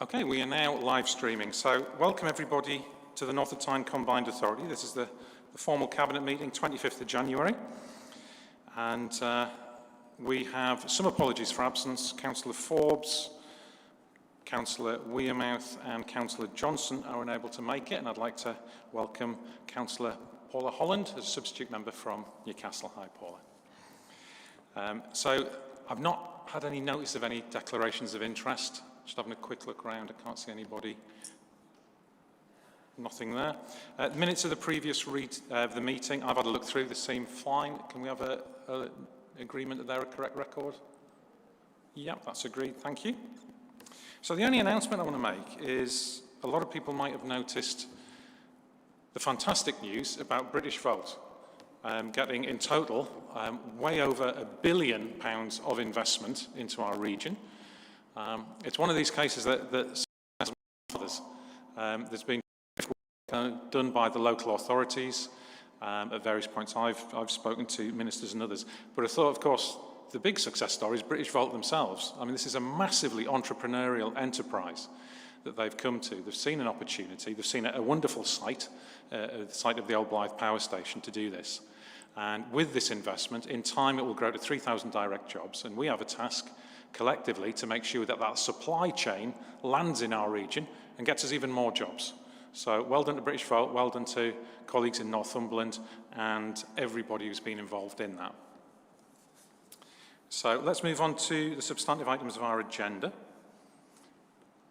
Okay, we are now live streaming. So welcome everybody to the North of Tyne Combined Authority. This is the formal Cabinet meeting, 25th of January. And we have some apologies for absence. Councillor Forbes, Councillor Wearmouth and Councillor Johnson are unable to make it. And I'd like to welcome Councillor Paula Holland as a substitute member from Newcastle. Hi, Paula. So I've not had any notice of any declarations of interest. Just having a quick look around, I can't see anybody. Nothing there. Minutes of the previous read of the meeting, I've had a look through, they seem fine. Can we have an agreement that they're a correct record? Yep, that's agreed, thank you. So the only announcement I want to make is a lot of people might have noticed the fantastic news about British Volt getting in total way over £1 billion of investment into our region. It's one of these cases that others. There's been done by the local authorities at various points. I've spoken to ministers and others, but I thought, of course, the big success story is British Volt themselves. I mean, this is a massively entrepreneurial enterprise that they've come to. They've seen an opportunity. They've seen a wonderful site, the site of the Old Blythe Power Station, to do this. And with this investment, in time, it will grow to 3,000 direct jobs. And we have a task collectively to make sure that that supply chain lands in our region and gets us even more jobs. So well done to British Volt, well done to colleagues in Northumberland and everybody who's been involved in that. So let's move on to the substantive items of our agenda.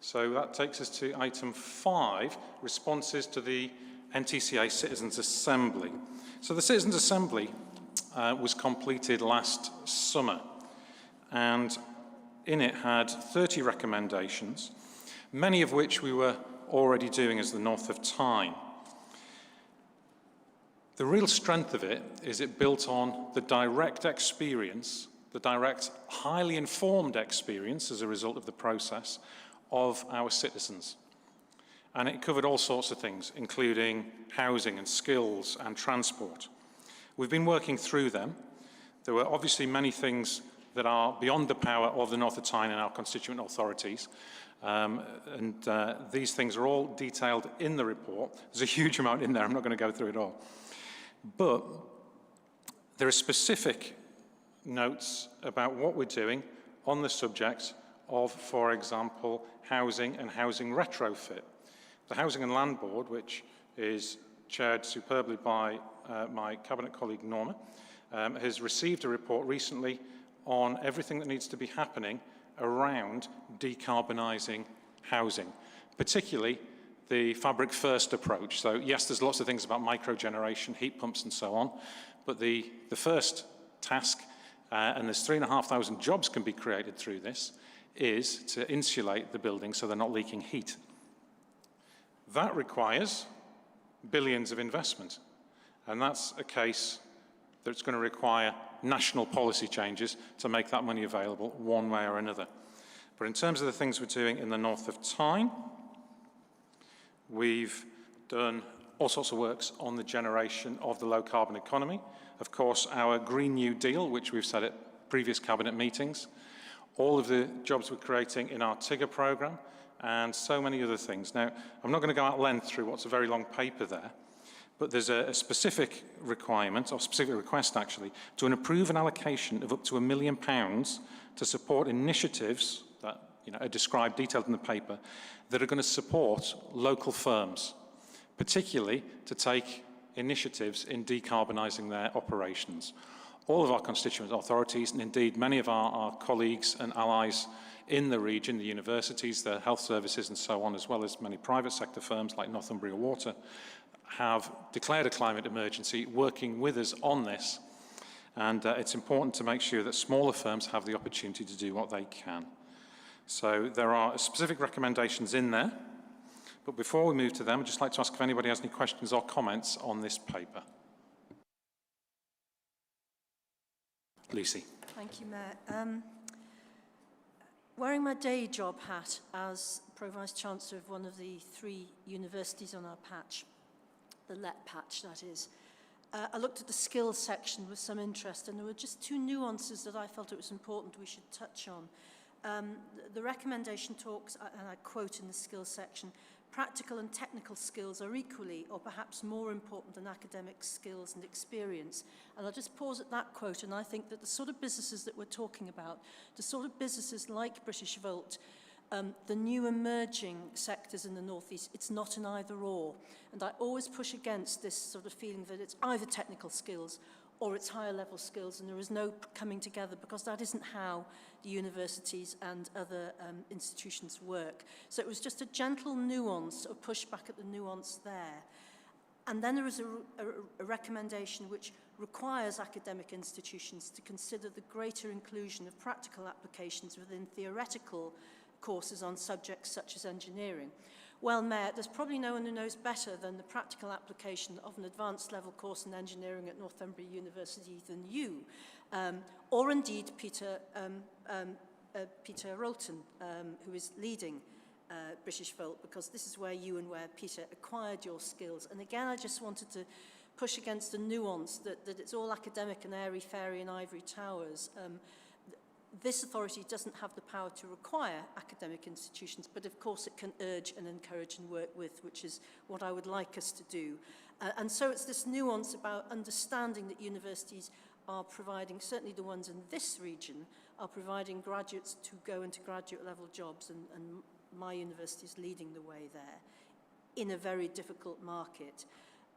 So that takes us to item 5, responses to the NTCA Citizens' Assembly. So the Citizens' Assembly was completed last summer, and in it had 30 recommendations, many of which we were already doing as the North of Tyne. The real strength of it is it built on the direct experience, the direct, highly informed experience as a result of the process of our citizens. And it covered all sorts of things, including housing and skills and transport. We've been working through them. There were obviously many things that are beyond the power of the North of Tyne and our constituent authorities. These things are all detailed in the report. There's a huge amount in there. I'm not going to go through it all. But there are specific notes about what we're doing on the subject of, for example, housing and housing retrofit. The Housing and Land Board, which is chaired superbly by my Cabinet colleague Norma, has received a report recently on everything that needs to be happening around decarbonising housing, particularly the fabric first approach. So yes, there's lots of things about microgeneration, heat pumps and so on, but the first task, and there's 3,500 jobs can be created through this, is to insulate the buildings so they're not leaking heat. That requires billions of investment, and that's a case that's going to require national policy changes to make that money available one way or another. But in terms of the things we're doing in the North of Tyne, we've done all sorts of works on the generation of the low-carbon economy. Of course, our Green New Deal, which we've said at previous Cabinet meetings, all of the jobs we're creating in our TIGA programme, and so many other things. Now, I'm not going to go at length through what's a very long paper there, but there's a specific requirement, or specific request actually, to approve an allocation of up to £1 million to support initiatives that are described, detailed in the paper, that are going to support local firms, particularly to take initiatives in decarbonising their operations. All of our constituent authorities, and indeed many of our colleagues and allies in the region, the universities, the health services and so on, as well as many private sector firms like Northumbria Water, have declared a climate emergency, working with us on this. And it's important to make sure that smaller firms have the opportunity to do what they can. So there are specific recommendations in there. But before we move to them, I'd just like to ask if anybody has any questions or comments on this paper. Lucy. Thank you, Mayor. Wearing my day job hat as Pro-Vice-Chancellor of one of the 3 universities on our patch, the LET patch, that is, I looked at the skills section with some interest, and there were just 2 nuances that I felt it was important we should touch on. The recommendation talks, and I quote in the skills section, practical and technical skills are equally or perhaps more important than academic skills and experience. And I'll just pause at that quote, and I think that the sort of businesses that we're talking about, the sort of businesses like British Volt, the new emerging sectors in the Northeast, it's not an either or. And I always push against this sort of feeling that it's either technical skills or it's higher level skills, and there is no coming together, because that isn't how the universities and other institutions work. So it was just a gentle nuance, or pushback at the nuance there. And then there is a recommendation which requires academic institutions to consider the greater inclusion of practical applications within theoretical courses on subjects such as engineering. Well, Mayor, there's probably no one who knows better than the practical application of an advanced level course in engineering at Northumbria University than you, or indeed Peter Rolton, who is leading British Volt, because this is where you and where Peter acquired your skills. And again, I just wanted to push against the nuance that it's all academic and airy-fairy and ivory towers. This authority doesn't have the power to require academic institutions, but of course it can urge and encourage and work with, which is what I would like us to do. And so it's this nuance about understanding that universities are providing, certainly the ones in this region, are providing graduates to go into graduate level jobs, and my university is leading the way there in a very difficult market.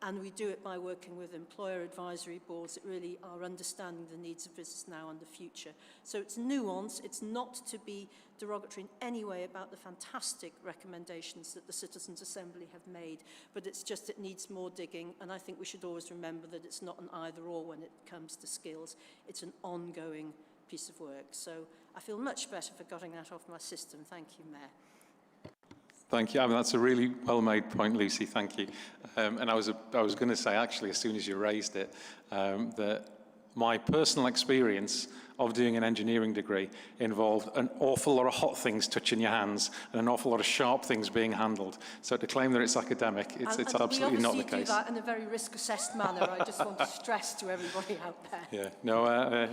And we do it by working with employer advisory boards that really are understanding the needs of business now and the future. So it's nuance. It's not to be derogatory in any way about the fantastic recommendations that the Citizens' Assembly have made, but it's just it needs more digging. And I think we should always remember that it's not an either or when it comes to skills. It's an ongoing piece of work. So I feel much better for getting that off my system. Thank you, Mayor. Thank you. I mean, that's a really well-made point, Lucy. Thank you. And I was going to say, actually, as soon as you raised it, that my personal experience of doing an engineering degree involved an awful lot of hot things touching your hands and an awful lot of sharp things being handled. So to claim that it's academic, it's absolutely not the case. We obviously do that in a very risk-assessed manner. I just want to stress to everybody out there. Yeah. No,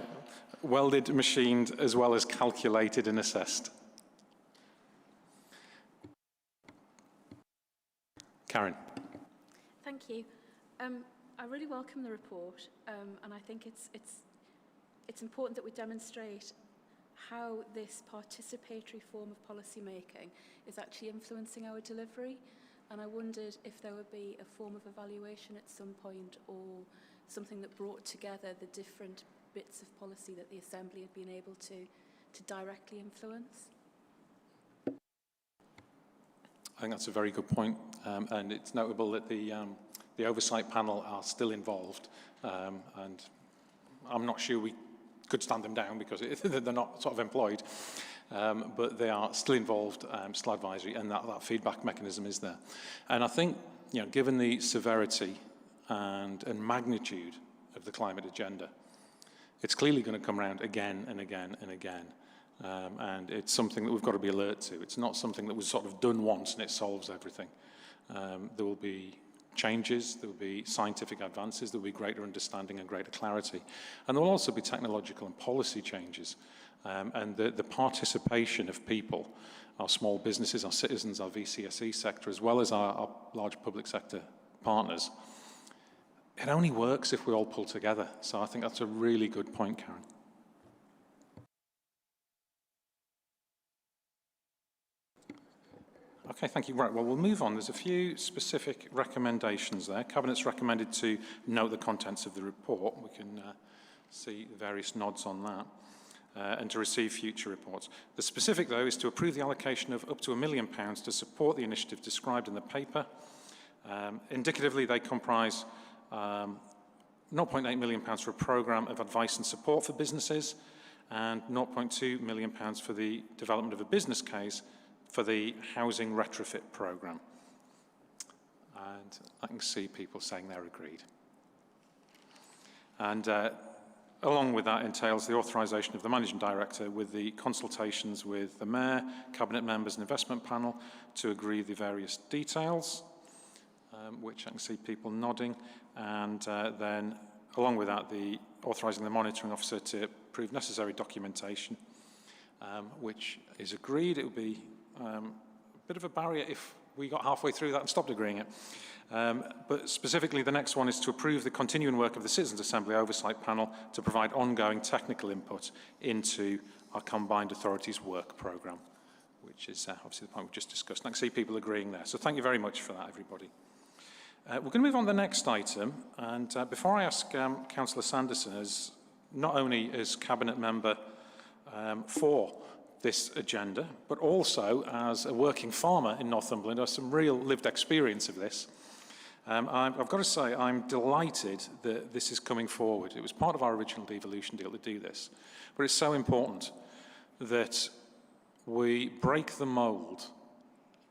welded, machined, as well as calculated and assessed. Karen. Thank you. I really welcome the report, and I think it's important that we demonstrate how this participatory form of policy making is actually influencing our delivery. And I wondered if there would be a form of evaluation at some point, or something that brought together the different bits of policy that the Assembly have been able to directly influence. I think that's a very good point, and it's notable that the oversight panel are still involved, and I'm not sure we could stand them down because they're not sort of employed, but they are still involved, still advisory, and that feedback mechanism is there. And I think, you know, given the severity and magnitude of the climate agenda, it's clearly going to come around again and again and again. And it's something that we've got to be alert to. It's not something that was sort of done once and it solves everything. There will be changes, there will be scientific advances, there will be greater understanding and greater clarity. And there will also be technological and policy changes. And the participation of people, our small businesses, our citizens, our VCSE sector, as well as our large public sector partners, it only works if we all pull together. So I think that's a really good point, Karen. Okay, thank you. Right, well, we'll move on. There's a few specific recommendations there. Cabinet's recommended to note the contents of the report. We can see various nods on that. And to receive future reports. The specific, though, is to approve the allocation of up to £1 million to support the initiative described in the paper. Indicatively, they comprise £0.8 million for a programme of advice and support for businesses, and £0.2 million for the development of a business case for the housing retrofit programme. And I can see people saying they're agreed. And along with that entails the authorisation of the Managing Director with the consultations with the Mayor, Cabinet members and Investment Panel to agree the various details, which I can see people nodding. And then along with that, the authorising the Monitoring Officer to approve necessary documentation which is agreed. It would be a bit of a barrier if we got halfway through that and stopped agreeing it. But specifically, the next one is to approve the continuing work of the Citizens Assembly Oversight Panel to provide ongoing technical input into our Combined Authorities Work Programme, which is obviously the point we've just discussed. And I can see people agreeing there. So thank you very much for that, everybody. We're going to move on to the next item. And before I ask Councillor Sanderson, as not only as Cabinet Member for this agenda, but also as a working farmer in Northumberland, I have some real lived experience of this. I've got to say, I'm delighted that this is coming forward. It was part of our original devolution deal to do this. But it's so important that we break the mould,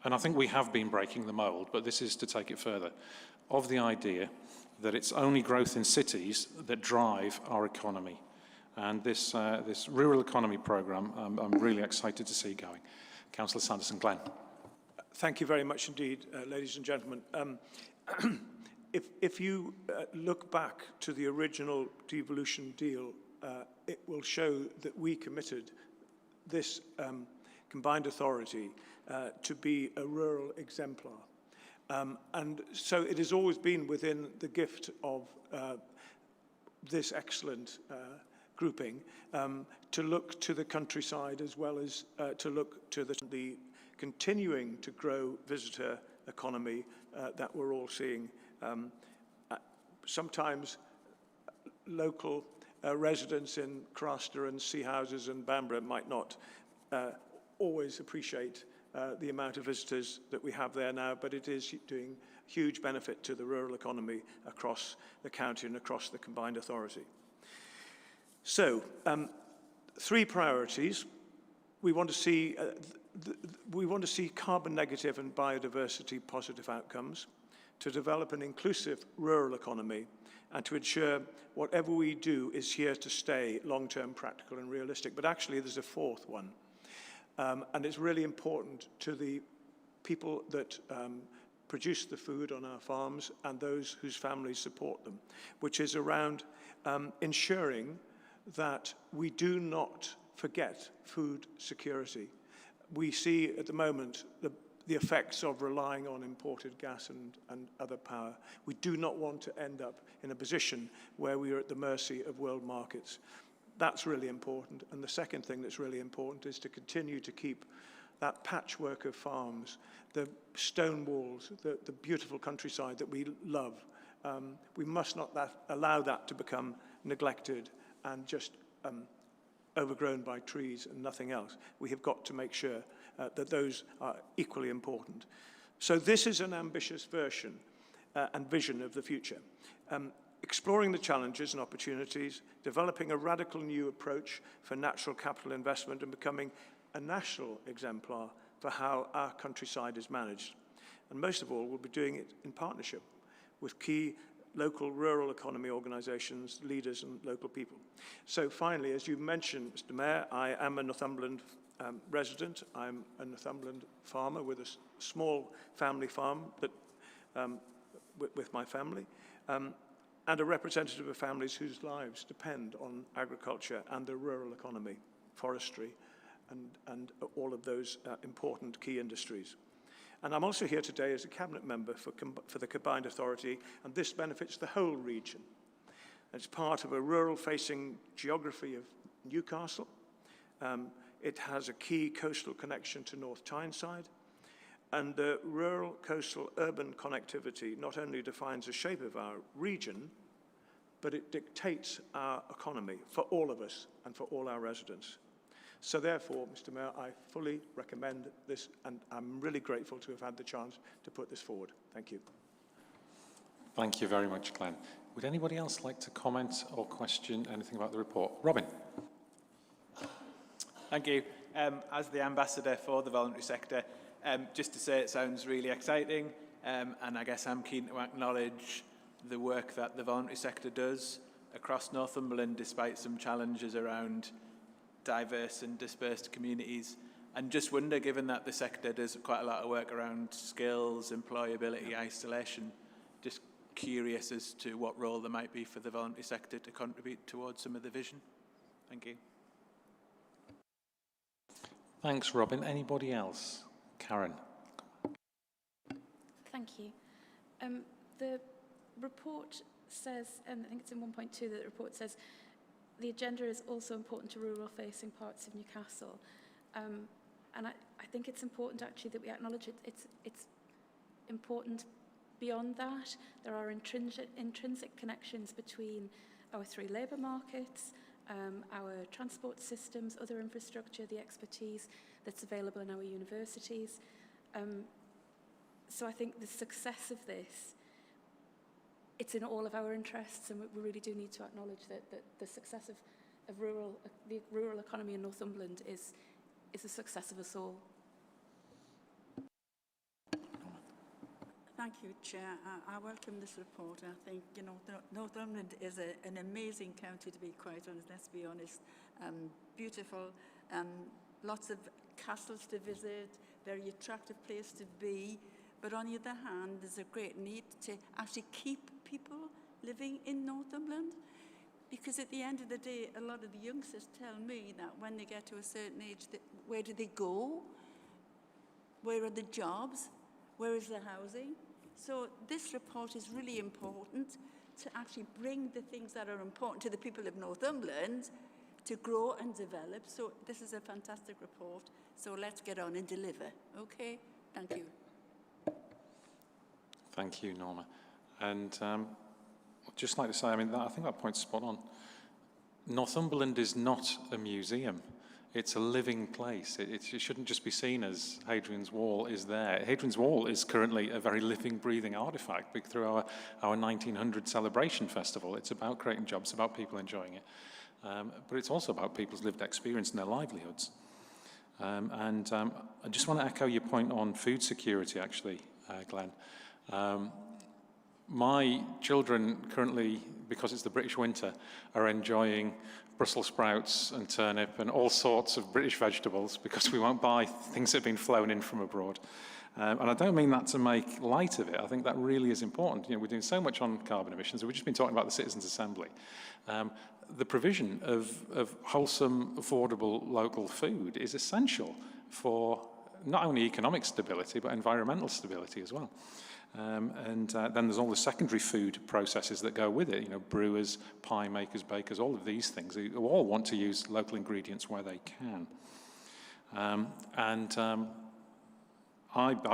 and I think we have been breaking the mould, but this is to take it further, of the idea that it's only growth in cities that drive our economy. And this rural economy programme, I'm really excited to see going. Councillor Sanderson. Glenn. Thank you very much indeed, ladies and gentlemen. If you look back to the original devolution deal, it will show that we committed this combined authority to be a rural exemplar. And so it has always been within the gift of this excellent grouping to look to the countryside as well as to look to the continuing to grow visitor economy that we're all seeing. Sometimes local residents in Crasta and Sea Houses and Bamborough might not always appreciate the amount of visitors that we have there now, but it is doing huge benefit to the rural economy across the county and across the combined authority. So, three priorities. We want to see carbon negative and biodiversity positive outcomes, to develop an inclusive rural economy, and to ensure whatever we do is here to stay, long-term, practical and realistic. But actually there's a fourth one, and it's really important to the people that produce the food on our farms and those whose families support them, which is around ensuring that we do not forget food security. We see at the moment the effects of relying on imported gas and other power. We do not want to end up in a position where we are at the mercy of world markets. That's really important. And the second thing that's really important is to continue to keep that patchwork of farms, the stone walls, the beautiful countryside that we love. We must not allow that to become neglected and just overgrown by trees and nothing else. We have got to make sure that those are equally important. So this is an ambitious version and vision of the future. Exploring the challenges and opportunities, developing a radical new approach for natural capital investment and becoming a national exemplar for how our countryside is managed. And most of all, we'll be doing it in partnership with key local rural economy organisations, leaders and local people. So finally, as you mentioned, Mr. Mayor, I am a Northumberland resident. I'm a Northumberland farmer with a small family farm that, with my family, and a representative of families whose lives depend on agriculture and the rural economy, forestry, and all of those important key industries. And I'm also here today as a cabinet member for the Combined Authority, and this benefits the whole region. It's part of a rural-facing geography of Newcastle. It has a key coastal connection to North Tyneside, and the rural, coastal, urban connectivity not only defines the shape of our region, but it dictates our economy for all of us and for all our residents. So therefore, Mr. Mayor, I fully recommend this, and I'm really grateful to have had the chance to put this forward. Thank you. Thank you very much, Glenn. Would anybody else like to comment or question anything about the report? Robin. Thank you. As the ambassador for the voluntary sector, just to say it sounds really exciting, and I guess I'm keen to acknowledge the work that the voluntary sector does across Northumberland, despite some challenges around diverse and dispersed communities, and just wonder, given that the sector does quite a lot of work around skills, employability, isolation, just curious as to what role there might be for the voluntary sector to contribute towards some of the vision. Thank you. Thanks, Robin. Anybody else? Karen? Thank you. The report says, and I think it's in 1.2 that the report says, the agenda is also important to rural-facing parts of Newcastle. And I think it's important actually that we acknowledge it's important beyond that. There are intrinsic connections between our three labour markets, our transport systems, other infrastructure, the expertise that's available in our universities. So I think the success of this, it's in all of our interests, and we really do need to acknowledge that the success of the rural economy in Northumberland is the success of us all. Thank you, Chair. I welcome this report. I think, Northumberland is an amazing county, to be quite honest, let's be honest. Beautiful, lots of castles to visit, very attractive place to be. But on the other hand, there's a great need to actually keep people living in Northumberland. Because at the end of the day, a lot of the youngsters tell me that when they get to a certain age, where do they go? Where are the jobs? Where is the housing? So this report is really important to actually bring the things that are important to the people of Northumberland to grow and develop. So this is a fantastic report. So let's get on and deliver. Okay? Thank you. Thank you, Norma. And I'd just like to say, I think that point's spot on. Northumberland is not a museum. It's a living place. It shouldn't just be seen as Hadrian's Wall is there. Hadrian's Wall is currently a very living, breathing artifact through our 1900 celebration festival. It's about creating jobs, about people enjoying it. But it's also about people's lived experience and their livelihoods. I just want to echo your point on food security, actually, Glenn. My children currently, because it's the British winter, are enjoying Brussels sprouts and turnip and all sorts of British vegetables because we won't buy things that have been flown in from abroad. And I don't mean that to make light of it. I think that really is important. We're doing so much on carbon emissions. We've just been talking about the Citizens' Assembly. The provision of wholesome, affordable local food is essential for not only economic stability, but environmental stability as well. Then there's all the secondary food processes that go with it, brewers, pie makers, bakers, all of these things, who all want to use local ingredients where they can. I'm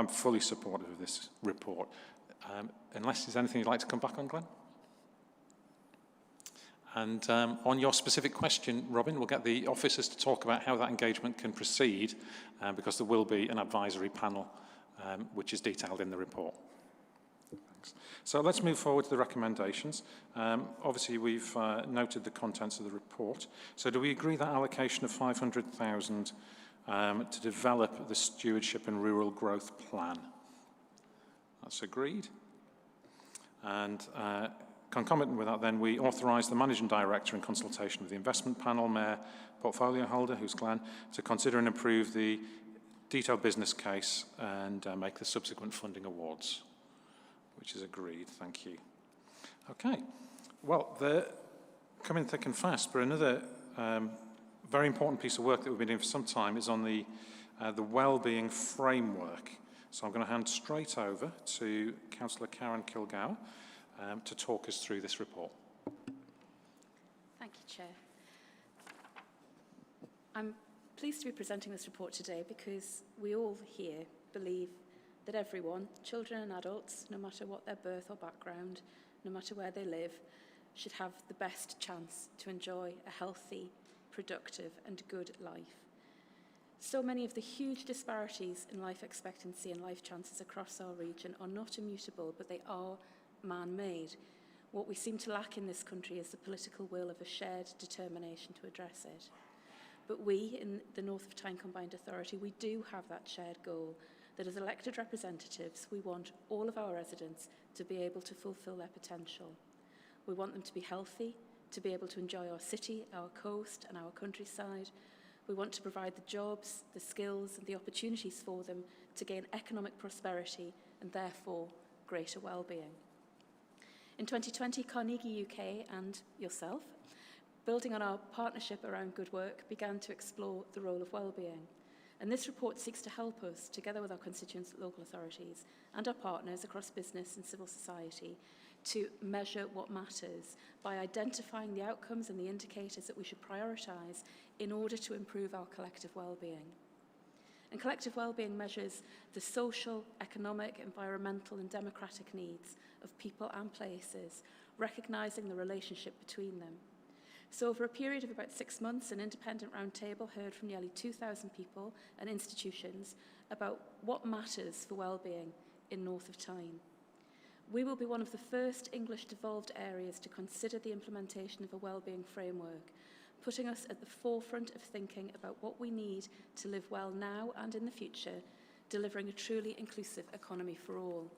fully supportive of this report. Unless there's anything you'd like to come back on, Glenn? And on your specific question, Robin, we'll get the officers to talk about how that engagement can proceed, because there will be an advisory panel, which is detailed in the report. Thanks. So let's move forward to the recommendations. Obviously, we've noted the contents of the report. So do we agree that allocation of 500,000 to develop the Stewardship and Rural Growth Plan? That's agreed. And concomitant with that, then, we authorise the Managing Director in consultation with the Investment Panel, Mayor, Portfolio Holder, who's Glenn, to consider and approve the detailed business case and make the subsequent funding awards, which is agreed. Thank you. Okay. Well, they're coming thick and fast, but another very important piece of work that we've been doing for some time is on the wellbeing framework. So I'm going to hand straight over to Councillor Karen Kilgour to talk us through this report. Thank you, Chair. I'm pleased to be presenting this report today because we all here believe that everyone, children and adults, no matter what their birth or background, no matter where they live, should have the best chance to enjoy a healthy, productive and good life. So many of the huge disparities in life expectancy and life chances across our region are not immutable, but they are man-made. What we seem to lack in this country is the political will of a shared determination to address it. But we, in the North of Tyne Combined Authority, we do have that shared goal, that as elected representatives, we want all of our residents to be able to fulfil their potential. We want them to be healthy, to be able to enjoy our city, our coast and our countryside. We want to provide the jobs, the skills and the opportunities for them to gain economic prosperity and therefore greater well-being. In 2020, Carnegie UK and yourself, building on our partnership around good work, began to explore the role of well-being. And this report seeks to help us, together with our constituents, local authorities, and our partners across business and civil society, to measure what matters by identifying the outcomes and the indicators that we should prioritise in order to improve our collective well-being. And collective well-being measures the social, economic, environmental and democratic needs of people and places, recognising the relationship between them. So over a period of about 6 months, an independent roundtable heard from nearly 2,000 people and institutions about what matters for well-being in North of Tyne. We will be one of the first English-devolved areas to consider the implementation of a wellbeing framework, putting us at the forefront of thinking about what we need to live well now and in the future, delivering a truly inclusive economy for all.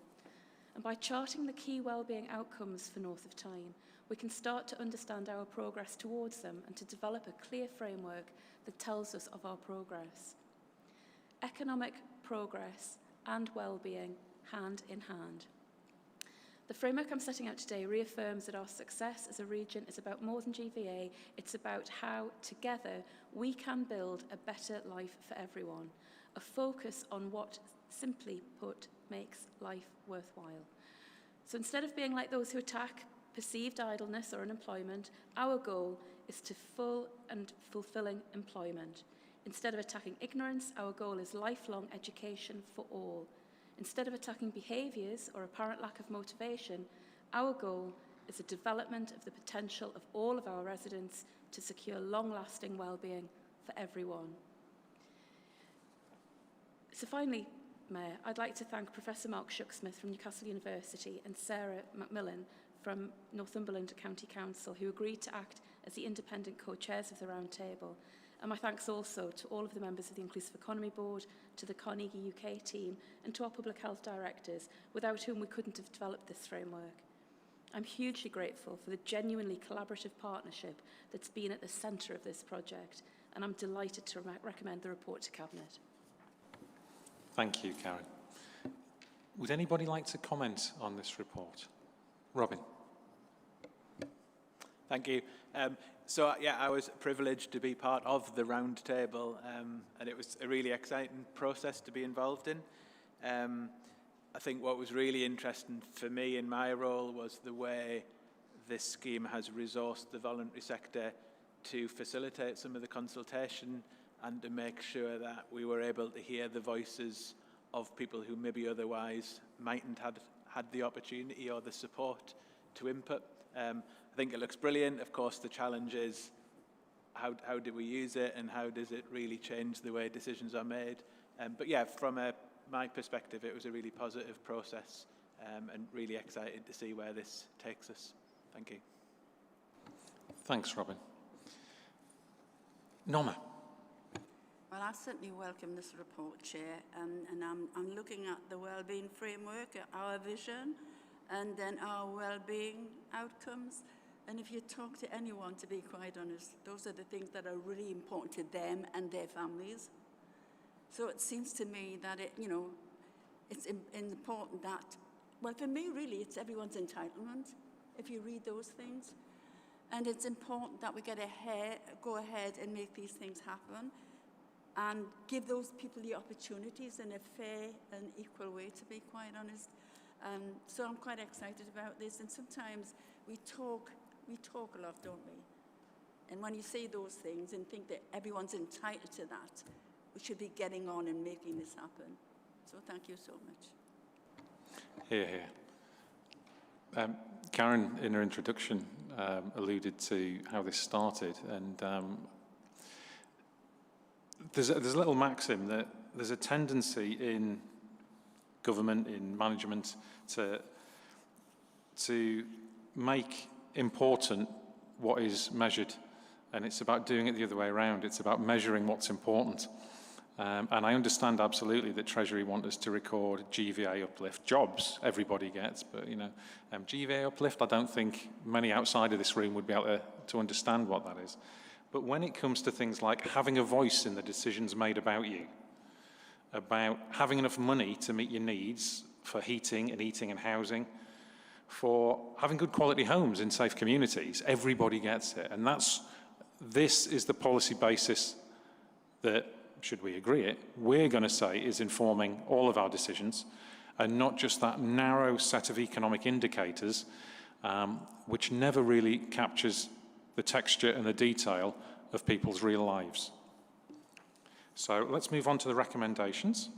And by charting the key wellbeing outcomes for North of Tyne, we can start to understand our progress towards them and to develop a clear framework that tells us of our progress. Economic progress and wellbeing hand in hand. The framework I'm setting out today reaffirms that our success as a region is about more than GVA. It's about how, together, we can build a better life for everyone, a focus on what, simply put, makes life worthwhile. So instead of being like those who attack perceived idleness or unemployment, our goal is to full and fulfilling employment. Instead of attacking ignorance, our goal is lifelong education for all. Instead of attacking behaviours or apparent lack of motivation, our goal is the development of the potential of all of our residents to secure long-lasting well-being for everyone. So finally, Mayor, I'd like to thank Professor Mark Shooksmith from Newcastle University and Sarah Macmillan from Northumberland County Council, who agreed to act as the independent co-chairs of the roundtable. And my thanks also to all of the members of the Inclusive Economy Board, to the Carnegie UK team, and to our public health directors, without whom we couldn't have developed this framework. I'm hugely grateful for the genuinely collaborative partnership that's been at the centre of this project, and I'm delighted to recommend the report to Cabinet. Thank you, Karen. Would anybody like to comment on this report? Robin. Thank you. I was privileged to be part of the round table, and it was a really exciting process to be involved in. I think what was really interesting for me in my role was the way this scheme has resourced the voluntary sector to facilitate some of the consultation and to make sure that we were able to hear the voices of people who maybe otherwise mightn't have had the opportunity or the support to input. I think it looks brilliant. Of course, the challenge is how do we use it and how does it really change the way decisions are made? But yeah, from my perspective, it was a really positive process and really excited to see where this takes us. Thank you. Thanks, Robin. Norma. Well, I certainly welcome this report, Chair, and I'm looking at the wellbeing framework, our vision, and then our wellbeing outcomes. And if you talk to anyone, to be quite honest, those are the things that are really important to them and their families. So it seems to me that it's important that, well, for me, really, it's everyone's entitlement, if you read those things. And it's important that we go ahead and make these things happen and give those people the opportunities in a fair and equal way, to be quite honest. So I'm quite excited about this. And sometimes we talk a lot, don't we? And when you say those things and think that everyone's entitled to that, we should be getting on and making this happen. So thank you so much. Hear, hear. Karen, in her introduction, alluded to how this started, and there's a little maxim that there's a tendency in government, in management, to make important what is measured, and it's about doing it the other way around. It's about measuring what's important. And I understand absolutely that Treasury want us to record GVA uplift. Jobs everybody gets, but GVA uplift, I don't think many outside of this room would be able to understand what that is. But when it comes to things like having a voice in the decisions made about you, about having enough money to meet your needs for heating and eating and housing, for having good quality homes in safe communities, everybody gets it. And this is the policy basis that should we agree it, we're going to say is informing all of our decisions, and not just that narrow set of economic indicators, which never really captures the texture and the detail of people's real lives. So let's move on to the recommendations.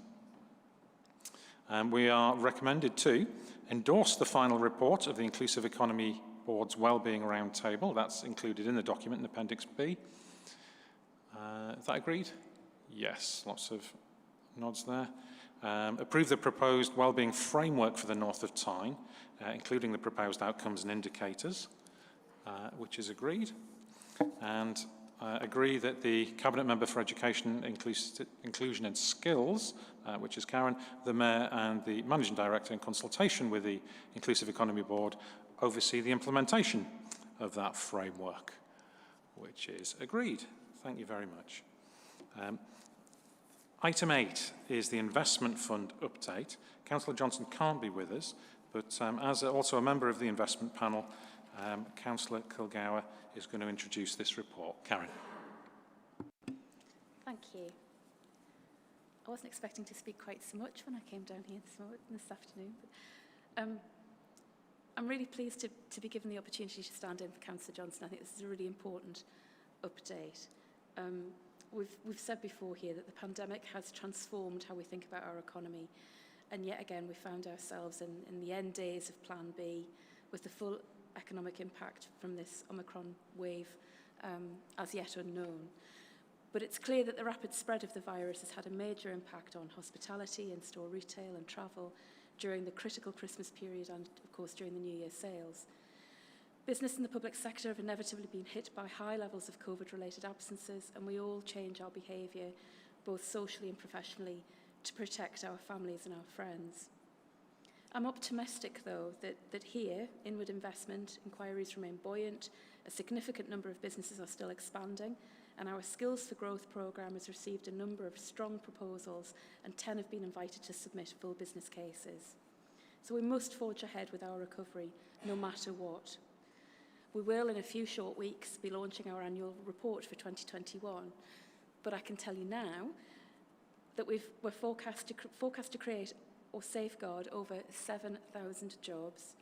We are recommended to endorse the final report of the Inclusive Economy Board's Wellbeing Roundtable. That's included in the document in Appendix B. Is that agreed? Yes, lots of nods there. Approve the proposed wellbeing framework for the North of Tyne, including the proposed outcomes and indicators, which is agreed. And agree that the Cabinet Member for Education, Inclusion and Skills, which is Karen, the Mayor and the Managing Director, in consultation with the Inclusive Economy Board, oversee the implementation of that framework, which is agreed. Thank you very much. Item 8 is the investment fund update. Councillor Johnson can't be with us, but as also a member of the investment panel, Councillor Kilgour is going to introduce this report. Karen. Thank you. I wasn't expecting to speak quite so much when I came down here this afternoon. But, I'm really pleased to be given the opportunity to stand in for Councillor Johnson. I think this is a really important update. We've said before here that the pandemic has transformed how we think about our economy, and yet again we found ourselves in the end days of Plan B, with the full economic impact from this Omicron wave as yet unknown. But it's clear that the rapid spread of the virus has had a major impact on hospitality, in-store retail and travel during the critical Christmas period and, of course, during the New Year sales. Business and the public sector have inevitably been hit by high levels of COVID-related absences, and we all change our behaviour, both socially and professionally, to protect our families and our friends. I'm optimistic, though, that here, inward investment inquiries remain buoyant, a significant number of businesses are still expanding, and our Skills for Growth programme has received a number of strong proposals, and 10 have been invited to submit full business cases. So we must forge ahead with our recovery, no matter what. We will, in a few short weeks, be launching our annual report for 2021, but I can tell you now that we're forecast to create or safeguard over 7,000 jobs,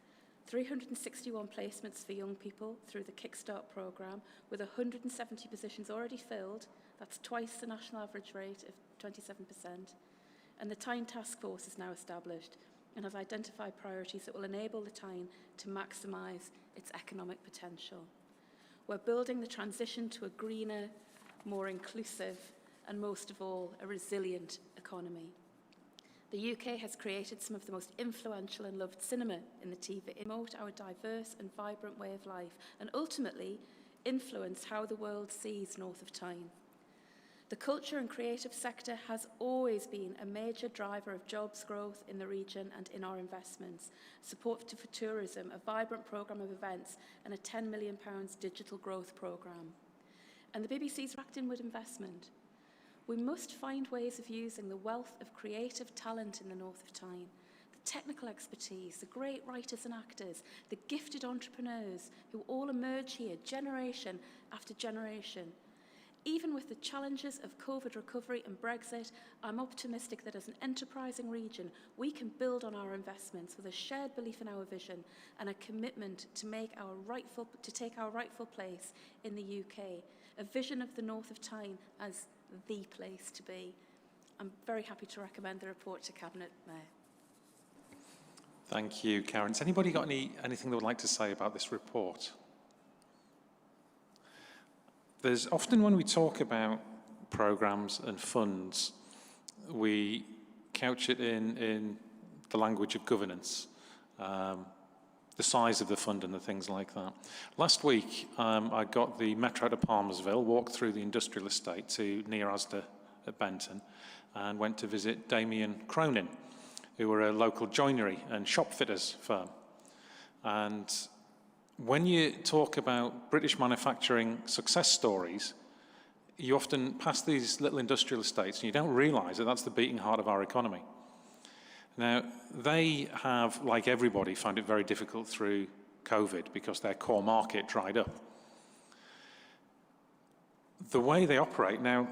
361 placements for young people through the Kickstart programme, with 170 positions already filled. That's twice the national average rate of 27%. And the Tyne Task Force is now established and has identified priorities that will enable the Tyne to maximise its economic potential. We're building the transition to a greener, more inclusive, and most of all, a resilient economy. The UK has created some of the most influential and loved cinema in the TV, promote our diverse and vibrant way of life, and ultimately influence how the world sees North of Tyne. The culture and creative sector has always been a major driver of jobs growth in the region and in our investments, support for tourism, a vibrant programme of events, and a £10 million digital growth programme. And the BBC's backed inward investment. We must find ways of using the wealth of creative talent in the North of Tyne, the technical expertise, the great writers and actors, the gifted entrepreneurs who all emerge here generation after generation. Even with the challenges of COVID recovery and Brexit, I'm optimistic that as an enterprising region, we can build on our investments with a shared belief in our vision and a commitment to take our rightful place in the UK, a vision of the North of Tyne as the place to be. I'm very happy to recommend the report to Cabinet, Mayor. Thank you, Karen. Has anybody got anything they would like to say about this report? There's often, when we talk about programmes and funds, we couch it in the language of governance, the size of the fund and the things like that. Last week, I got the Metro to Palmersville, walked through the industrial estate to near Asda at Benton, and went to visit Damien Cronin, who were a local joinery and shop fitters firm. And when you talk about British manufacturing success stories, you often pass these little industrial estates and you don't realise that that's the beating heart of our economy. Now, they have, like everybody, found it very difficult through COVID because their core market dried up. The way they operate now,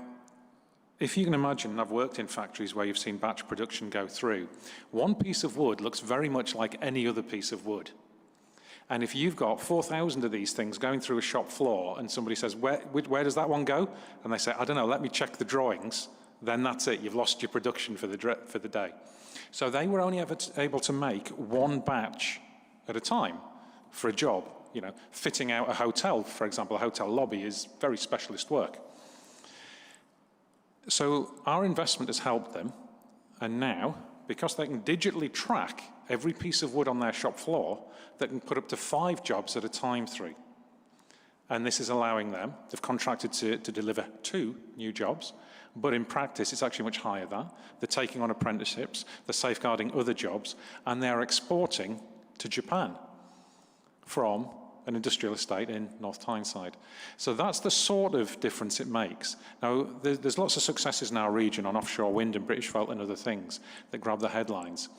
if you can imagine, and I've worked in factories where you've seen batch production go through, one piece of wood looks very much like any other piece of wood. And if you've got 4,000 of these things going through a shop floor and somebody says, where does that one go? And they say, I don't know, let me check the drawings, then that's it, you've lost your production for the day. So they were only ever able to make one batch at a time for a job. You know, fitting out a hotel, for example, a hotel lobby is very specialist work. So our investment has helped them, and now, because they can digitally track every piece of wood on their shop floor, they can put up to 5 jobs at a time through. And this is allowing them, they've contracted to deliver 2 new jobs, but in practice it's actually much higher than that. They're taking on apprenticeships, they're safeguarding other jobs, and they're exporting to Japan from an industrial estate in North Tyneside. So that's the sort of difference it makes. Now, there's lots of successes in our region on offshore wind and Britishvolt and other things that grab the headlines.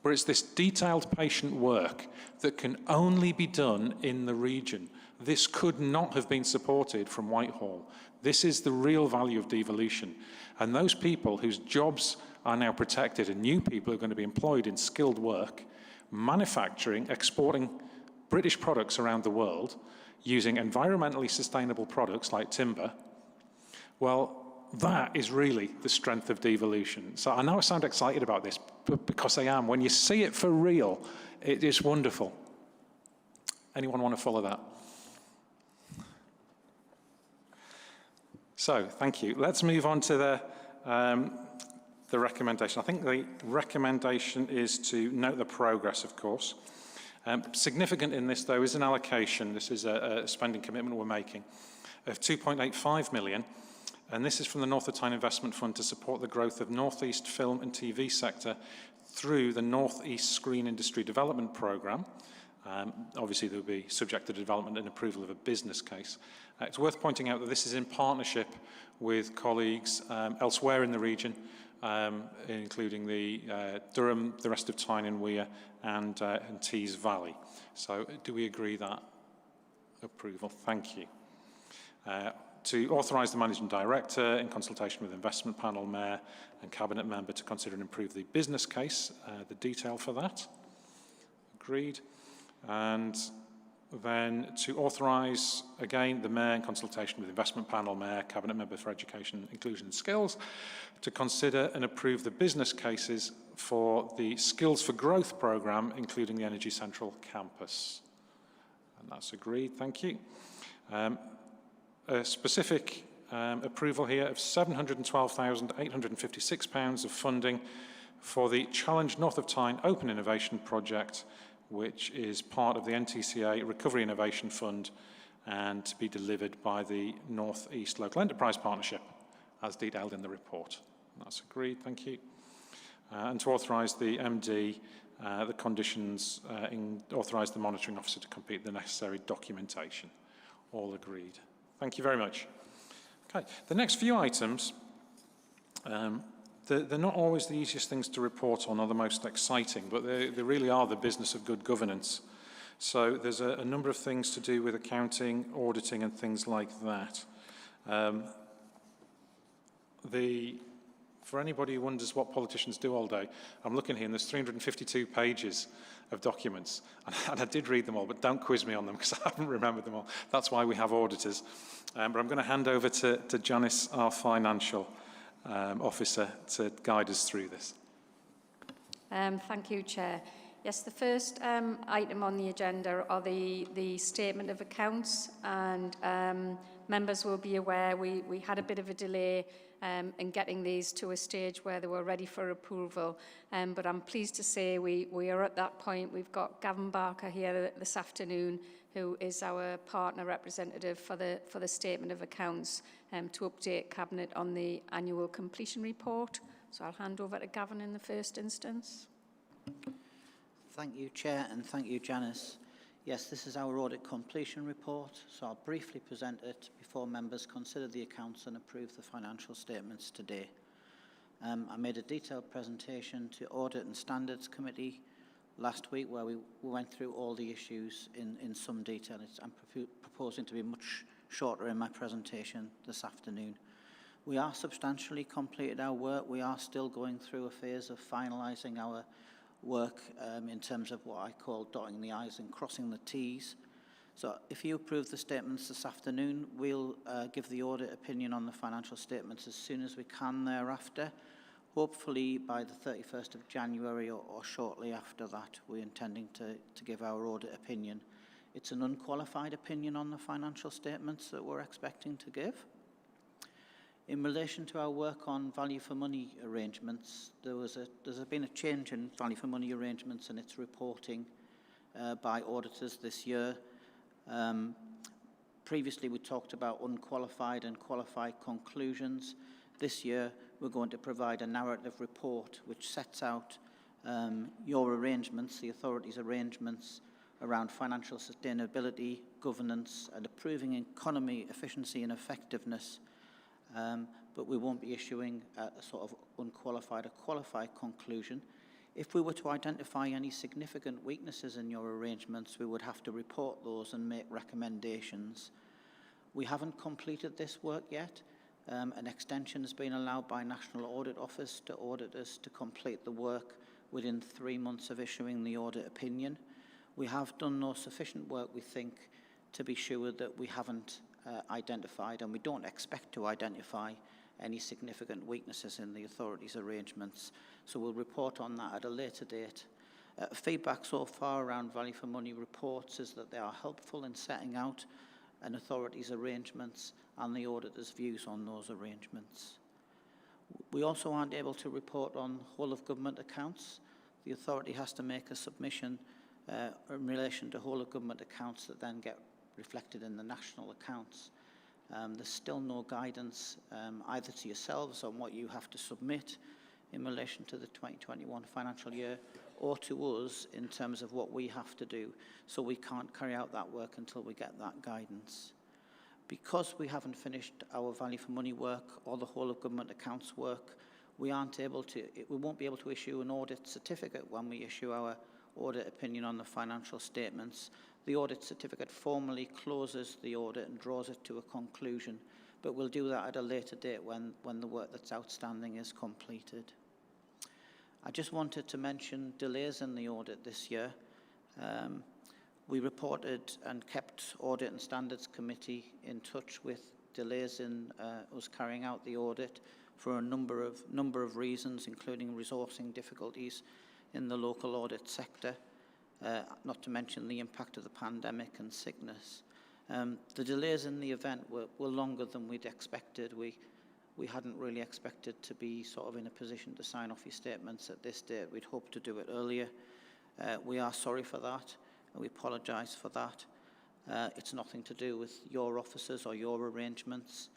But it's this detailed patient work that can only be done in the region. This could not have been supported from Whitehall. This is the real value of devolution. And those people whose jobs are now protected and new people are going to be employed in skilled work, manufacturing, exporting British products around the world using environmentally sustainable products like timber, well, that is really the strength of devolution. So I know I sound excited about this, but because I am. When you see it for real, it is wonderful. Anyone want to follow that? So, thank you. Let's move on to the recommendation. I think the recommendation is to note the progress, of course. Significant in this, though, is an allocation. This is a spending commitment we're making of 2.85 million, and this is from the North of Tyne Investment Fund to support the growth of North East film and TV sector through the North East Screen Industry Development Programme. Obviously, there will be subject to development and approval of a business case. It's worth pointing out that this is in partnership with colleagues elsewhere in the region, including the Durham, the rest of Tyne and Weir, and Tees Valley. So do we agree that approval? Thank you. To authorise the Managing Director, in consultation with Investment Panel, Mayor and Cabinet Member, to consider and improve the business case, the detail for that. Agreed. And then to authorise, again, the Mayor, in consultation with Investment Panel, Mayor, Cabinet Member for Education, Inclusion and Skills, to consider and approve the business cases for the Skills for Growth programme, including the Energy Central campus. And that's agreed, thank you. A specific approval here of £712,856 of funding for the Challenge North of Tyne Open Innovation Project, which is part of the NTCA Recovery Innovation Fund and to be delivered by the North East Local Enterprise Partnership, as detailed in the report. That's agreed, thank you. And to authorise the MD, the conditions, authorise the monitoring officer to complete the necessary documentation. All agreed. Thank you very much. Okay, the next few items, they're not always the easiest things to report on or the most exciting, but they really are the business of good governance. So there's a number of things to do with accounting, auditing and things like that. For anybody who wonders what politicians do all day, I'm looking here and there's 352 pages of documents. And I did read them all, but don't quiz me on them because I haven't remembered them all. That's why we have auditors. But I'm going to hand over to Janice, our financial officer, to guide us through this. Thank you, Chair. Yes, the first item on the agenda are the statement of accounts, and members will be aware we had a bit of a delay in getting these to a stage where they were ready for approval, but I'm pleased to say we are at that point. We've got Gavin Barker here this afternoon, who is our partner representative for the statement of accounts, to update Cabinet on the annual completion report. So I'll hand over to Gavin in the first instance. Thank you, Chair, and thank you, Janice. Yes, this is our audit completion report, so I'll briefly present it before members consider the accounts and approve the financial statements today. I made a detailed presentation to Audit and Standards Committee last week where we went through all the issues in some detail. I'm proposing to be much shorter in my presentation this afternoon. We are substantially completed our work. We are still going through a phase of finalising our work in terms of what I call dotting the I's and crossing the T's. So if you approve the statements this afternoon, we'll give the audit opinion on the financial statements as soon as we can thereafter. Hopefully by the 31st of January or shortly after that, we're intending to give our audit opinion. It's an unqualified opinion on the financial statements that we're expecting to give. In relation to our work on value for money arrangements, there's been a change in value for money arrangements and its reporting by auditors this year. Previously we talked about unqualified and qualified conclusions. This year we're going to provide a narrative report which sets out your arrangements, the authority's arrangements around financial sustainability, governance and improving economy, efficiency and effectiveness. But we won't be issuing a sort of unqualified or qualified conclusion. If we were to identify any significant weaknesses in your arrangements, we would have to report those and make recommendations. We haven't completed this work yet. An extension has been allowed by National Audit Office to auditors to complete the work within 3 months of issuing the audit opinion. We have done no sufficient work, we think, to be sure that we haven't identified, and we don't expect to identify any significant weaknesses in the authority's arrangements. So we'll report on that at a later date. Feedback so far around value for money reports is that they are helpful in setting out an authority's arrangements and the auditor's views on those arrangements. We also aren't able to report on whole of government accounts. The authority has to make a submission in relation to whole of government accounts that then get reflected in the national accounts. There's still no guidance either to yourselves on what you have to submit in relation to the 2021 financial year or to us in terms of what we have to do. So we can't carry out that work until we get that guidance. Because we haven't finished our value for money work or the whole of government accounts work, we won't be able to issue an audit certificate when we issue our audit opinion on the financial statements. The audit certificate formally closes the audit and draws it to a conclusion, but we'll do that at a later date when the work that's outstanding is completed. I just wanted to mention delays in the audit this year. We reported and kept Audit and Standards Committee in touch with delays in us carrying out the audit for a number of reasons, including resourcing difficulties in the local audit sector, not to mention the impact of the pandemic and sickness. The delays in the event were longer than we'd expected. We hadn't really expected to be sort of in a position to sign off your statements at this date. We'd hoped to do it earlier. We are sorry for that, and we apologise for that. It's nothing to do with your officers or your arrangements.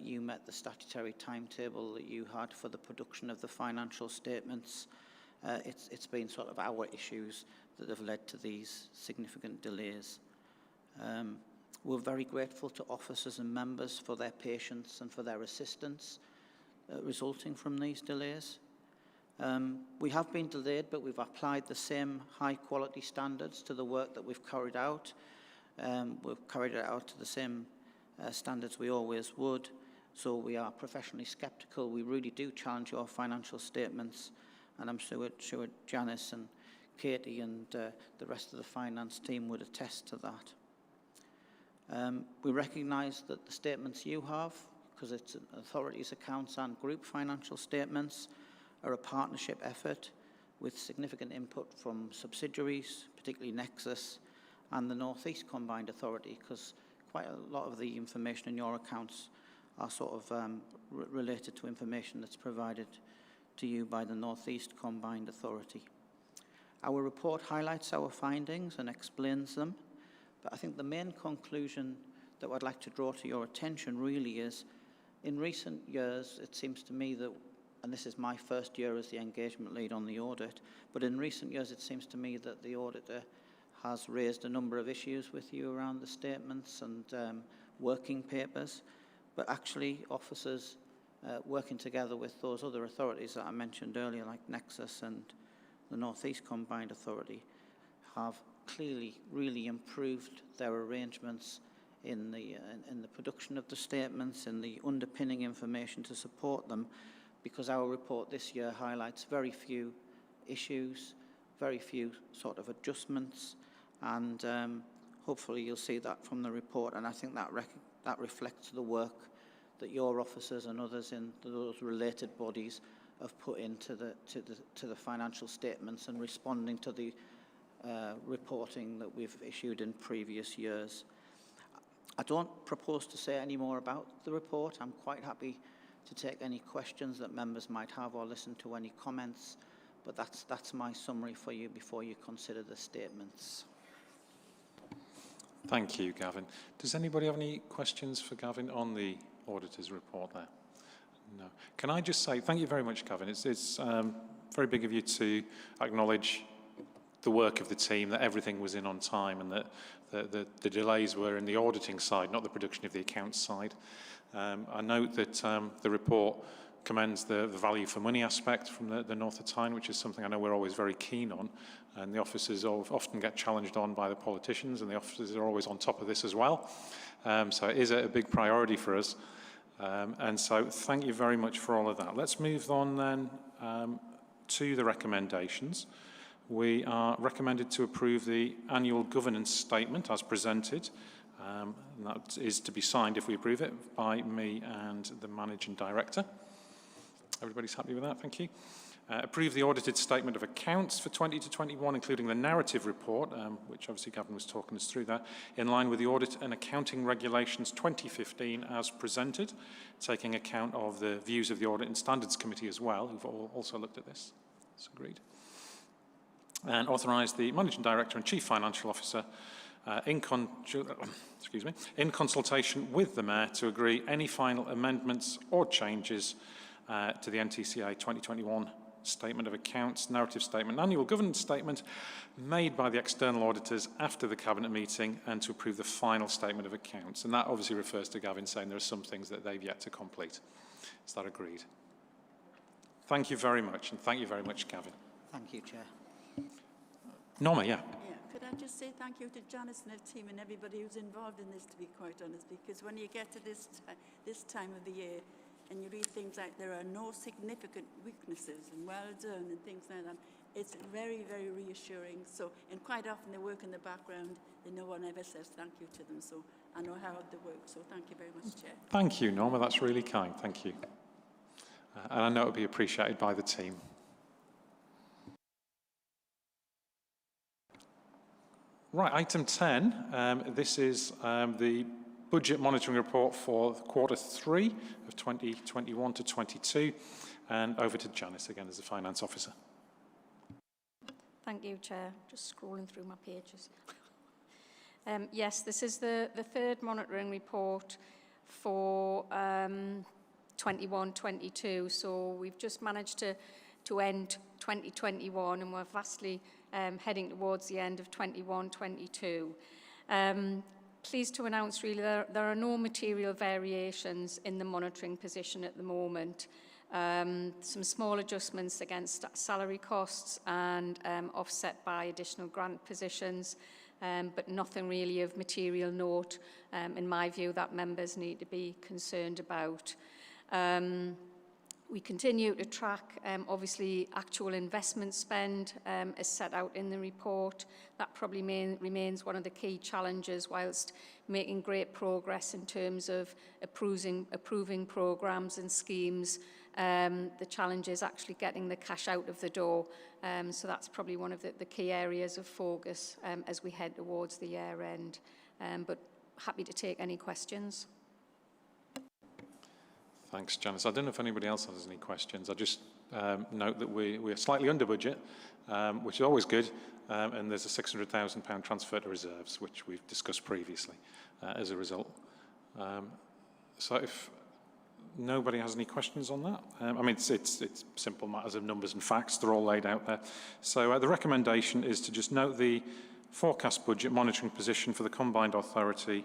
You met the statutory timetable that you had for the production of the financial statements. It's been sort of our issues that have led to these significant delays. We're very grateful to officers and members for their patience and for their assistance resulting from these delays. We have been delayed, but we've applied the same high quality standards to the work that we've carried out. We've carried it out to the same standards we always would. So we are professionally sceptical. We really do challenge your financial statements, and I'm sure Janice and Katie and the rest of the finance team would attest to that. We recognise that the statements you have, because it's authorities' accounts and group financial statements, are a partnership effort with significant input from subsidiaries, particularly Nexus and the North East Combined Authority, because quite a lot of the information in your accounts are sort of related to information that's provided to you by the North East Combined Authority. Our report highlights our findings and explains them, but I think the main conclusion that I'd like to draw to your attention really is, in recent years, it seems to me that, and this is my first year as the engagement lead on the audit, but in recent years it seems to me that the auditor has raised a number of issues with you around the statements and working papers, but actually officers working together with those other authorities that I mentioned earlier, like Nexus and the North East Combined Authority, have clearly really improved their arrangements in the production of the statements, in the underpinning information to support them, because our report this year highlights very few issues, very few sort of adjustments, and hopefully you'll see that from the report, and I think that reflects the work that your officers and others in those related bodies have put into the financial statements and responding to the reporting that we've issued in previous years. I don't propose to say any more about the report. I'm quite happy to take any questions that members might have or listen to any comments, but that's my summary for you before you consider the statements. Thank you, Gavin. Does anybody have any questions for Gavin on the auditor's report there? No. Can I just say thank you very much, Gavin. It's very big of you to acknowledge the work of the team, that everything was in on time, and that the delays were in the auditing side, not the production of the accounts side. I note that the report commends the value for money aspect from the North of Tyne, which is something I know we're always very keen on, and the officers often get challenged on by the politicians, and the officers are always on top of this as well. So it is a big priority for us. And so thank you very much for all of that. Let's move on then to the recommendations. We are recommended to approve the annual governance statement as presented. And that is to be signed, if we approve it, by me and the Managing Director. Everybody's happy with that? Thank you. Approve the audited statement of accounts for 20 to 21, including the narrative report, which obviously Gavin was talking us through there, in line with the Audit and Accounting Regulations 2015 as presented, taking account of the views of the Audit and Standards Committee as well, who've also looked at this. That's agreed. And authorise the Managing Director and Chief Financial Officer in consultation with the Mayor to agree any final amendments or changes to the NTCA 2021 Statement of Accounts, Narrative Statement, Annual Governance Statement made by the external auditors after the Cabinet meeting, and to approve the final Statement of Accounts. And that obviously refers to Gavin saying there are some things that they've yet to complete. Is that agreed? Thank you very much, and thank you very much, Gavin. Thank you, Chair. Norma, yeah. Could I just say thank you to Janice and her team and everybody who's involved in this, to be quite honest, because when you get to this time of the year and you read things like there are no significant weaknesses and well done and things like that, it's very, very reassuring. So, and quite often they work in the background and no one ever says thank you to them. So I know how hard they work. So thank you very much, Chair. Thank you, Norma. That's really kind. Thank you. And I know it will be appreciated by the team. Right, item 10. This is the budget monitoring report for quarter 3 of 2021 to 22. And over to Janice again as the Finance Officer. Thank you, Chair. Just scrolling through my pages. Yes, this is the third monitoring report for 21-22. So we've just managed to end 2021 and we're vastly heading towards the end of 21-22. Pleased to announce really there are no material variations in the monitoring position at the moment. Some small adjustments against salary costs and offset by additional grant positions, but nothing really of material note, in my view, that members need to be concerned about. We continue to track, obviously, actual investment spend as set out in the report. That probably remains one of the key challenges, whilst making great progress in terms of approving programmes and schemes. The challenge is actually getting the cash out of the door. So that's probably one of the key areas of focus as we head towards the year end. But happy to take any questions. Thanks, Janice. I don't know if anybody else has any questions. I just note that we're slightly under budget, which is always good, and there's a £600,000 transfer to reserves, which we've discussed previously as a result. So if nobody has any questions on that, I mean, it's simple matters of numbers and facts. They're all laid out there. So the recommendation is to just note the forecast budget monitoring position for the Combined Authority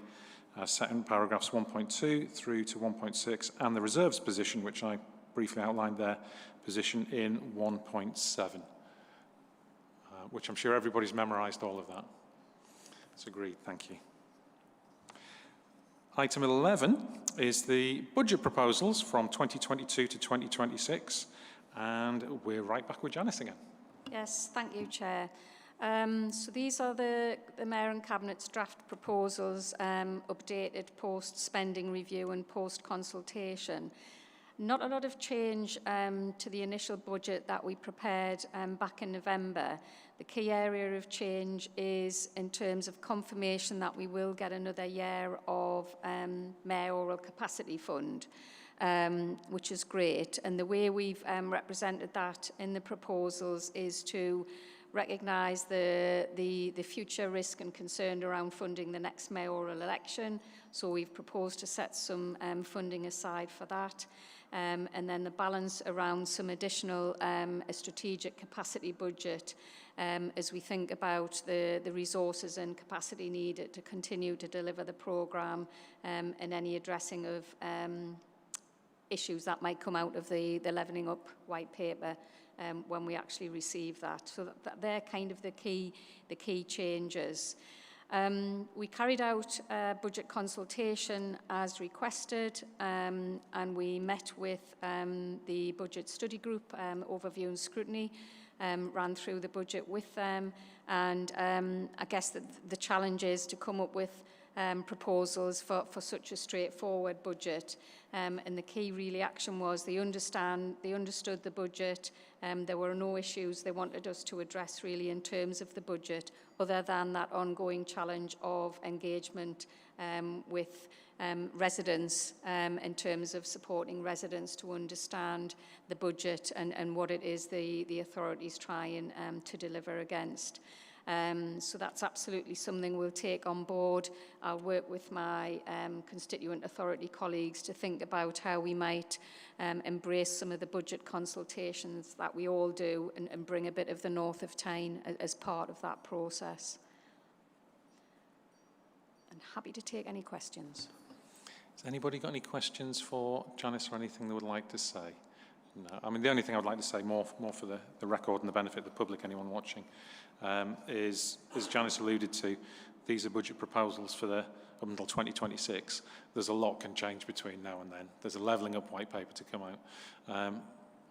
set in paragraphs 1.2 through to 1.6, and the reserves position, which I briefly outlined there, position in 1.7, which I'm sure everybody's memorised all of that. That's agreed. Thank you. Item 11 is the budget proposals from 2022 to 2026. And we're right back with Janice again. Yes, thank you, Chair. So these are the Mayor and Cabinet's draft proposals, updated post-spending review and post-consultation. Not a lot of change to the initial budget that we prepared back in November. The key area of change is in terms of confirmation that we will get another year of mayoral capacity fund, which is great. And the way we've represented that in the proposals is to recognise the future risk and concern around funding the next mayoral election. So we've proposed to set some funding aside for that. And then the balance around some additional a strategic capacity budget as we think about the resources and capacity needed to continue to deliver the programme and any addressing of issues that might come out of the Levelling Up white paper when we actually receive that. So that they're kind of the key changes. We carried out a budget consultation as requested, and we met with the budget study group, overview and scrutiny, ran through the budget with them, and I guess the challenge is to come up with proposals for such a straightforward budget. And the key really action was they understood the budget. There were no issues they wanted us to address really in terms of the budget, other than that ongoing challenge of engagement with residents in terms of supporting residents to understand the budget and what it is the authorities try to deliver against. So that's absolutely something we'll take on board. I'll work with my constituent authority colleagues to think about how we might embrace some of the budget consultations that we all do and bring a bit of the North of Tyne as part of that process. And happy to take any questions. Has anybody got any questions for Janice or anything they would like to say? No. I mean, the only thing I would like to say, more for the record and the benefit of the public, anyone watching, is, as Janice alluded to, these are budget proposals for up until 2026. There's a lot can change between now and then. There's a levelling up white paper to come out.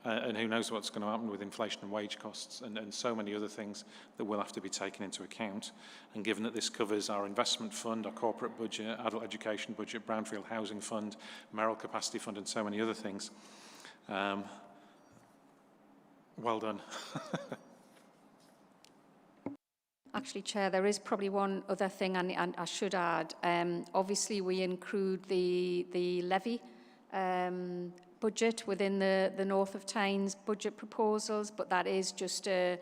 And who knows what's going to happen with inflation and wage costs and so many other things that will have to be taken into account. And given that this covers our investment fund, our corporate budget, adult education budget, brownfield housing fund, mayoral capacity fund, and so many other things, well done. Actually, Chair, there is probably one other thing I should add. Obviously, we include the levy budget within the North of Tyne's budget proposals, but that is just a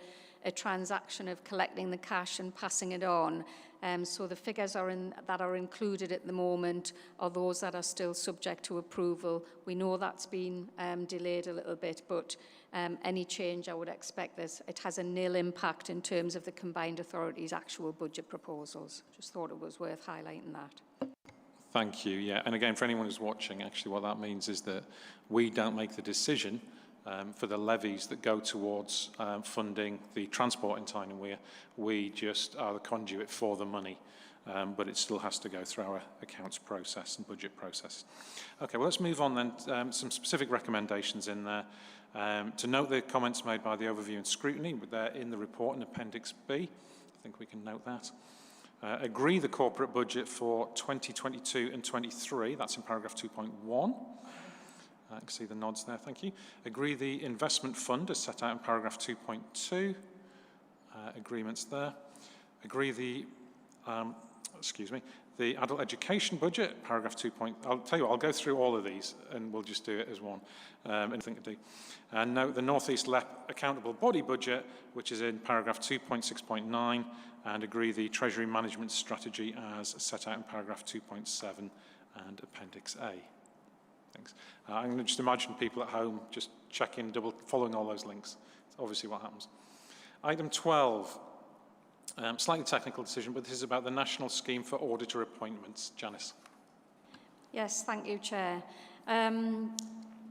transaction of collecting the cash and passing it on. So the figures that are included at the moment are those that are still subject to approval. We know that's been delayed a little bit, but any change I would expect it has a nil impact in terms of the combined authorities' actual budget proposals. Just thought it was worth highlighting that. Thank you. Yeah, and again, for anyone who's watching, actually what that means is that we don't make the decision for the levies that go towards funding the transport in Tyne and Wear. We just are the conduit for the money, but it still has to go through our accounts process and budget process. Okay, well, let's move on then. Some specific recommendations in there. To note the comments made by the overview and scrutiny, they're in the report in Appendix B. I think we can note that. Agree the corporate budget for 2022 and 23. That's in paragraph 2.1. I can see the nods there, thank you. Agree the investment fund as set out in paragraph 2.2. Agreements there. Agree the adult education budget, paragraph 2. I'll tell you what, I'll go through all of these and we'll just do it as one. Anything to do. And note the North East LEP accountable body budget, which is in paragraph 2.6.9, and agree the Treasury Management Strategy as set out in paragraph 2.7 and Appendix A. Thanks. I'm going to just imagine people at home just checking, following all those links. It's obviously what happens. Item 12, slightly technical decision, but this is about the National Scheme for Auditor Appointments. Janice. Yes, thank you, Chair.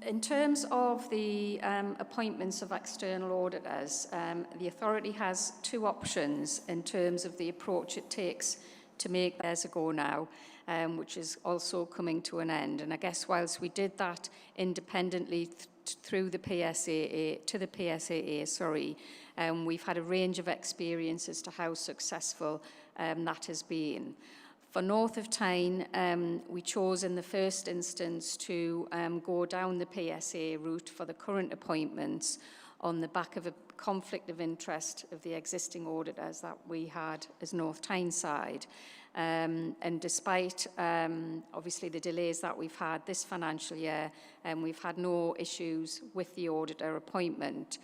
In terms of the appointments of external auditors, the authority has two options in terms of the approach it takes to make theirs a go now. which is also coming to an end. And I guess whilst we did that independently through the PSAA, to the PSAA, we've had a range of experience as to how successful that has been. For North of Tyne, we chose in the first instance to go down the PSA route for the current appointments on the back of a conflict of interest of the existing auditors that we had as North Tyneside. And despite obviously the delays that we've had this financial year, we've had no issues with the auditor appointment.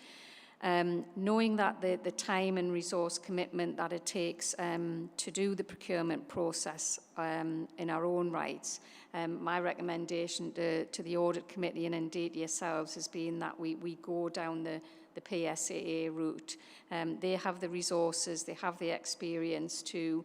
Knowing that the time and resource commitment that it takes to do the procurement process in our own rights, my recommendation to the Audit Committee and indeed yourselves has been that we go down the PSAA route. They have the resources, they have the experience to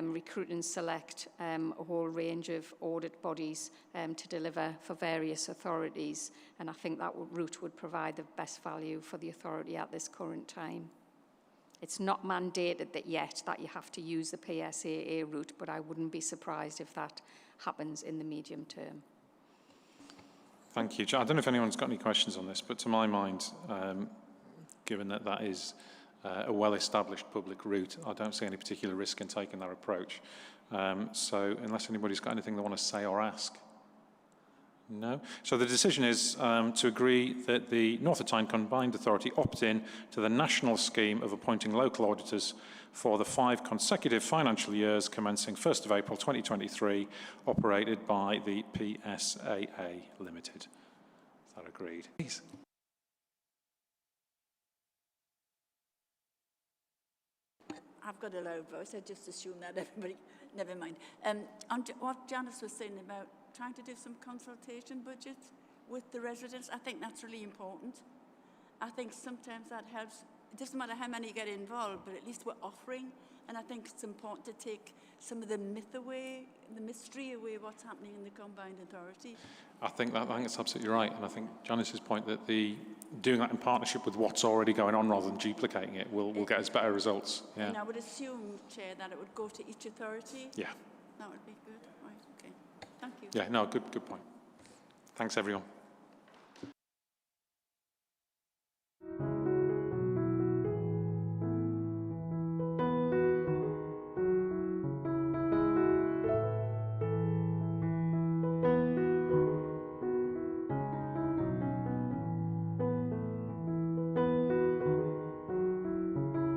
recruit and select a whole range of audit bodies to deliver for various authorities, and I think that route would provide the best value for the authority at this current time. It's not mandated that yet that you have to use the PSAA route, but I wouldn't be surprised if that happens in the medium term. Thank you. I don't know if anyone's got any questions on this, but to my mind, given that that is a well-established public route, I don't see any particular risk in taking that approach. So unless anybody's got anything they want to say or ask. No? So the decision is to agree that the North of Tyne Combined Authority opt in to the national scheme of appointing local auditors for the 5 consecutive financial years commencing 1st of April 2023, operated by the PSAA Limited. Is that agreed? Please. I've got a loud voice. I just assume that everybody, never mind. On what Janice was saying about trying to do some consultation budgets with the residents, I think that's really important. I think sometimes that helps. It doesn't matter how many get involved, but at least we're offering. And I think it's important to take some of the myth away, the mystery away, what's happening in the Combined Authority. I think that's absolutely right. And I think Janice's point that doing that in partnership with what's already going on rather than duplicating it will get us better results. Yeah. And I would assume, Chair, that it would go to each authority. Yeah. That would be good. Right, okay. Thank you. Yeah, no, good point. Thanks, everyone.